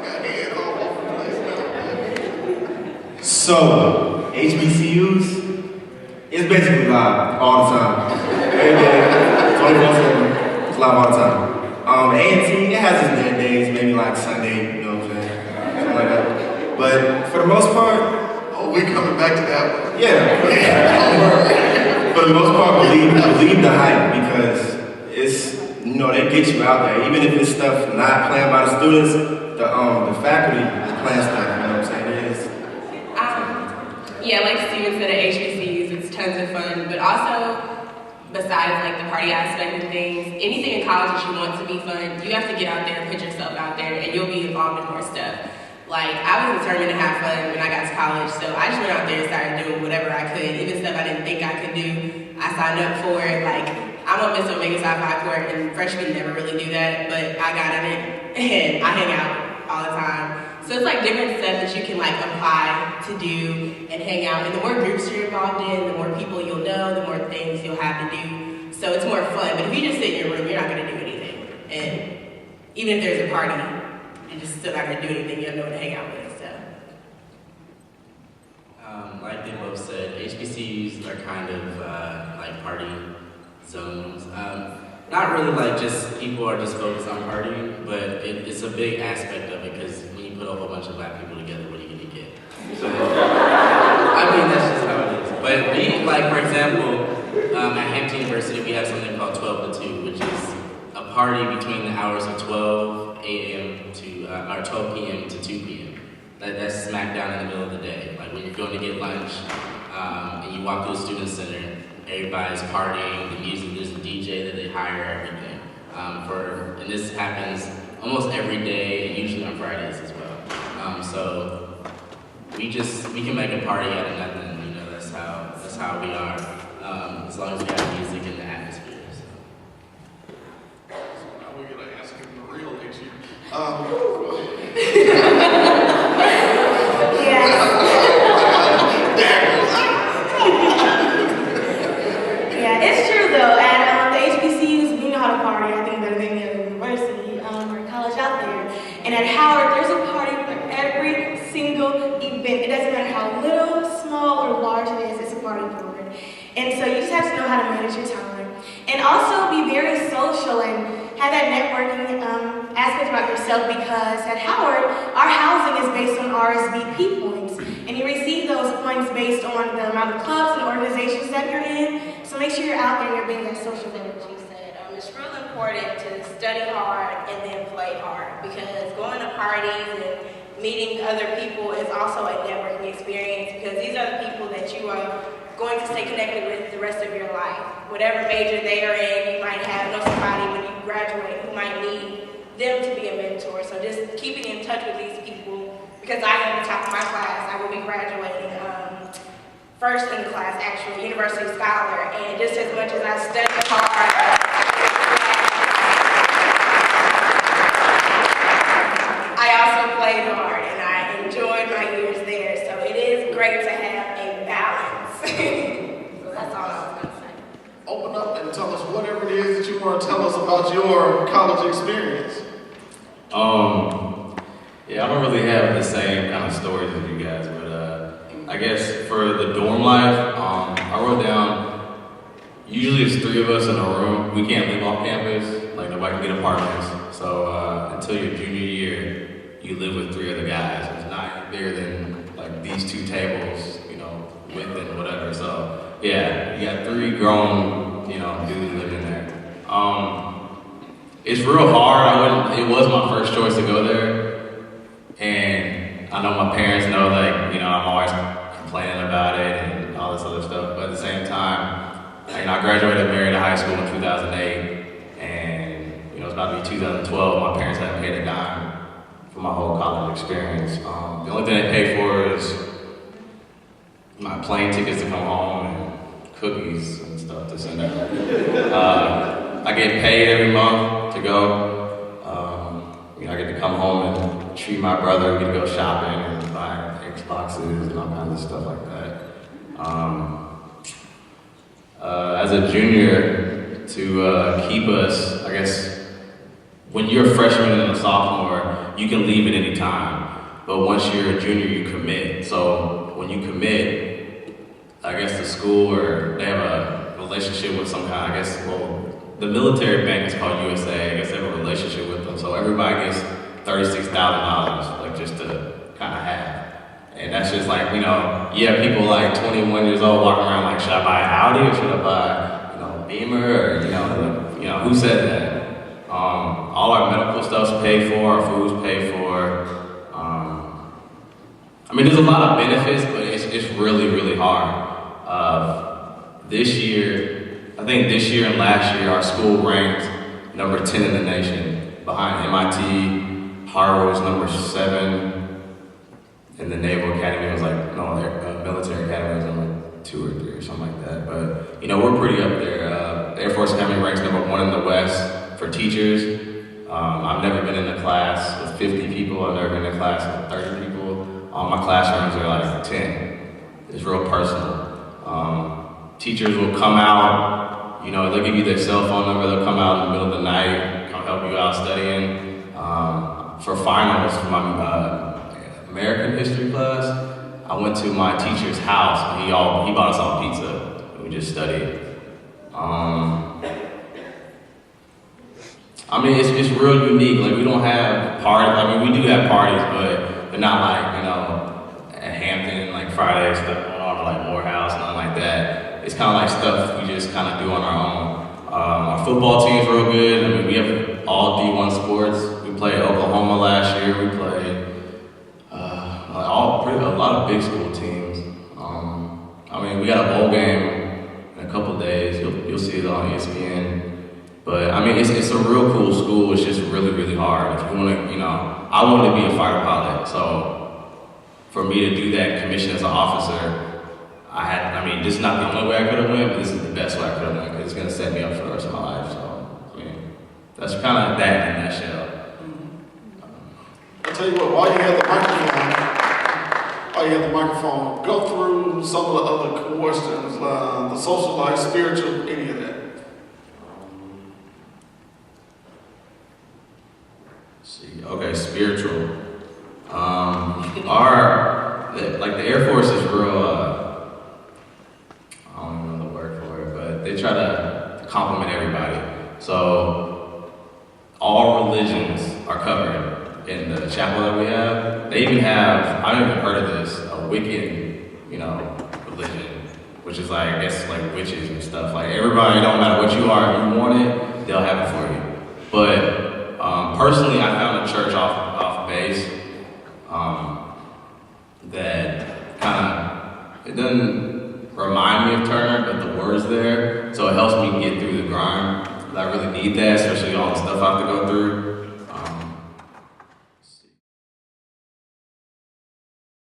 got head all over the place now. So, HBCUs, it's basically live all the time. Every day, 24/7, it's live all the time. A&T, it has its bad days, maybe like Sunday, you know what I'm saying? Something like that. But for the most part, Oh, we coming back to that one. yeah. For the most part, believe the hype because it's, they get you out there. Even if it's stuff not planned by the students, the faculty is playing stuff, you know what I'm saying? It is. Yeah, like Steven said at HBCUs, it's tons of fun, but also, besides like the party aspect of things, anything in college that you want to be fun, you have to get out there and put yourself out there and you'll be involved in more stuff. Like, I was determined to have fun when I got to college, so I just went out there and started doing whatever I could, even stuff I didn't think I could do. I signed up for it. Like, I'm on Miss Omega Psi Phi Court, and freshmen never really do that, but I got in it, and I hang out all the time. So it's like different stuff that you can like apply to do and hang out. And the more groups you're involved in, the more people you'll know, the more things you'll have to do. So it's more fun. But if you just sit in your room, you're not gonna do anything. And even if there's a party, you're just still not gonna do anything. You have no one to hang out with. So. Like they both said, HBCUs are kind of like party zones. Not really like just people are just focused on partying, but it's a big aspect of it because when you put a whole bunch of black people together, what are you gonna get? So, I mean, that's just how it is. But we, like for example, at Hampton University, we have something called 12 to 2, which is a party between the hours of 12 a.m. to, or 12 p.m. to 2 p.m. That's smack down in the middle of the day. Like when you're going to get lunch, and you walk through the student center, everybody's partying, the music, there's a DJ that they hire, everything. And this happens almost every day, and usually on Fridays as well. So we can make a party out of nothing, that's how we are, as long as we have music in the atmosphere. So now we're gonna ask him the real issue. Yeah, it's true though. At the HBCUs, we know how to party. I think better than any other university or college out there. And at Howard, there's a party for every single event. It doesn't matter how little, small, or large it is. It's a party for it. And so you just have to know how to manage your time, and also be very social and have that networking aspect about yourself. Because at Howard, our housing is based on RSVP points. And you receive those points based on the amount of clubs and organizations that you're in. So make sure you're out there and you're being that social energy. It's really important to study hard and then play hard, because going to parties and meeting other people is also a networking experience, because these are the people that you are going to stay connected with the rest of your life. Whatever major they are in, you might know somebody when you graduate who might need them to be a mentor. So just keeping in touch with these people, because I am the top of my class. I will be graduating first in the class, actually, University Scholar, and just as much as I studied hard, I also played hard, and I enjoyed my years there, so it is great to have a balance. So that's all I was going to say. Open up and tell us whatever it is that you want to tell us about your college experience. Yeah, I don't really have the same kind of stories as you guys, but I guess for the dorm life, I wrote down, usually it's 3 of us in a room. We can't live off campus, like nobody can get apartments. So until your junior year, you live with 3 other guys. It's not bigger than like these 2 tables, width and whatever. So yeah, you got 3 grown, dudes living there. It's real hard. It was my first choice to go there. And I know my parents know, I'm always complaining about it and all this other stuff. But at the same time, I graduated Marietta High School in 2008. And, it's about to be 2012. My parents hadn't paid a dime for my whole college experience. The only thing they paid for is my plane tickets to come home and cookies and stuff to send out. I get paid every month to go. I get to come home and treat my brother. We get to go shopping and buy Xboxes and all kinds of stuff like that. As a junior, to keep us, I guess, when you're a freshman and a sophomore, you can leave at any time. But once you're a junior, you commit. So when you commit, I guess the school or they have a relationship with some kind, I guess, well, the military bank is called USA. I guess they have a relationship with them. So everybody gets $36,000, like just to kind of have. And that's just like, you know, you have people like 21 years old walking around like, should I buy an Audi or should I buy, you know, Beamer or, you know, who said that? All our medical stuff's paid for, our food's paid for. I mean, there's a lot of benefits, but it's really, really hard. This year, I think this year and last year, our school ranked number 10 in the nation, behind MIT. Harvard was number 7, and the Naval Academy was like, no, military academy was number 2 or 3 or something like that. But, you know, we're pretty up there. The Air Force Academy ranks number 1 in the West for teachers. I've never been in a class with 50 people. I've never been in a class with 30 people. All my classrooms are like 10. It's real personal. Teachers will come out, you know, they'll give you their cell phone number, they'll come out in the middle of the night, come help you out studying. For finals, for my American history class, I went to my teacher's house, and he bought us all pizza, and we just studied. I mean, it's real unique. Like, we don't have parties. I mean, we do have parties, but they're not like, you know, at Hampton, like Friday stuff going on, or like Morehouse, nothing like that. It's kind of like stuff we just kind of do on our own. Our football team's real good. I mean, we have all D1 sports. We played Oklahoma last year. We played a lot of big school teams. I mean, we got a bowl game in a couple of days. You'll see it on ESPN. But I mean, it's a real cool school. It's just really, really hard. If you want to, you know, I wanted to be a fighter pilot. So for me to do that commission as an officer, I mean, this is not the only way I could have went, but this is the best way I could have went, because it's going to set me up for the rest of my life. So, I mean, that's kind of that in a nutshell. I'll tell you what, while you have the microphone, go through some of the other questions, the social life, spiritual, any of that. Okay, spiritual. The Air Force is real, I don't even know the word for it, but they try to compliment everybody. So all religions are covered in the chapel that we have. They even have, I haven't even heard of this, a Wiccan, you know, religion, which is like, I guess, like witches and stuff. Like, everybody, don't matter what you are, if you want it, they'll have it for you. But personally, I found a church off base that kind of, it doesn't remind me of Turner, but the word's there, so it helps me get through the grind. I really need that, especially all the stuff I have to go through.